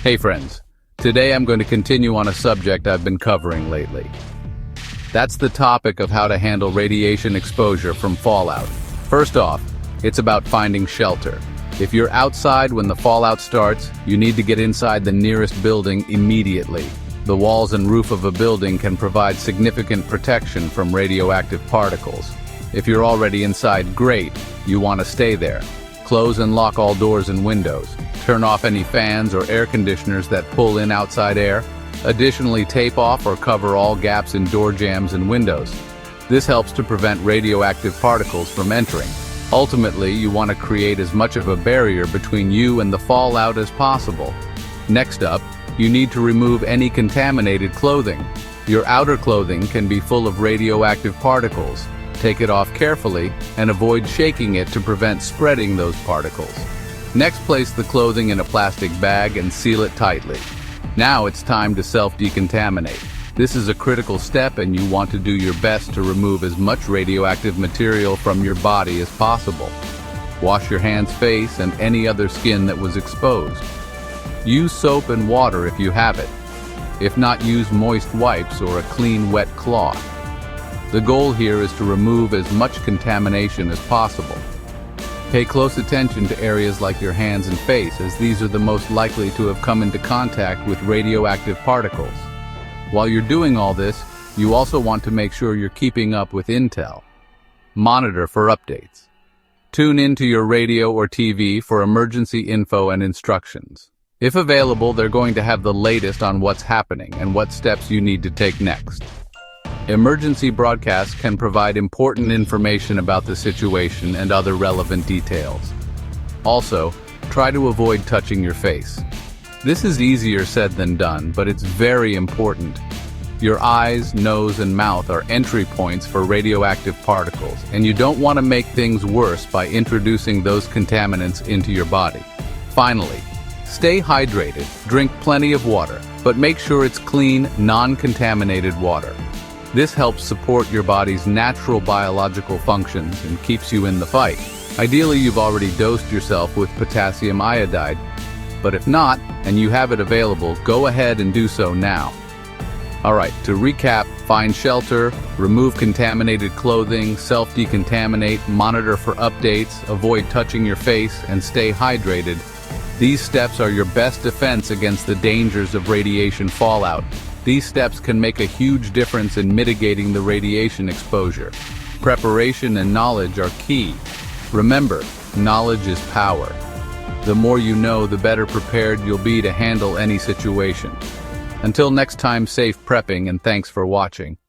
Hey friends, today I'm going to continue on a subject I've been covering lately. That's the topic of how to handle radiation exposure from fallout. First off, it's about finding shelter. If you're outside when the fallout starts, you need to get inside the nearest building immediately. The walls and roof of a building can provide significant protection from radioactive particles. If you're already inside, great, you want to stay there. Close and lock all doors and windows. Turn off any fans or air conditioners that pull in outside air. Additionally, tape off or cover all gaps in door jambs and windows. This helps to prevent radioactive particles from entering. Ultimately, you want to create as much of a barrier between you and the fallout as possible. Next up, you need to remove any contaminated clothing. Your outer clothing can be full of radioactive particles. Take it off carefully and avoid shaking it to prevent spreading those particles. Next, place the clothing in a plastic bag and seal it tightly. Now it's time to self-decontaminate. This is a critical step and you want to do your best to remove as much radioactive material from your body as possible. Wash your hands, face, and any other skin that was exposed. Use soap and water if you have it. If not, use moist wipes or a clean, wet cloth. The goal here is to remove as much contamination as possible. Pay close attention to areas like your hands and face, as these are the most likely to have come into contact with radioactive particles. While you're doing all this, you also want to make sure you're keeping up with intel. Monitor for updates. Tune into your radio or TV for emergency info and instructions. If available, they're going to have the latest on what's happening and what steps you need to take next. Emergency broadcasts can provide important information about the situation and other relevant details. Also, try to avoid touching your face. This is easier said than done, but it's very important. Your eyes, nose, and mouth are entry points for radioactive particles, and you don't want to make things worse by introducing those contaminants into your body. Finally, stay hydrated, drink plenty of water, but make sure it's clean, non-contaminated water. This helps support your body's natural biological functions and keeps you in the fight. Ideally, you've already dosed yourself with potassium iodide, but if not, and you have it available, go ahead and do so now. Alright, to recap, find shelter, remove contaminated clothing, self-decontaminate, monitor for updates, avoid touching your face, and stay hydrated. These steps are your best defense against the dangers of radiation fallout. These steps can make a huge difference in mitigating the radiation exposure. Preparation and knowledge are key. Remember, knowledge is power. The more you know, the better prepared you'll be to handle any situation. Until next time, safe prepping, and thanks for watching.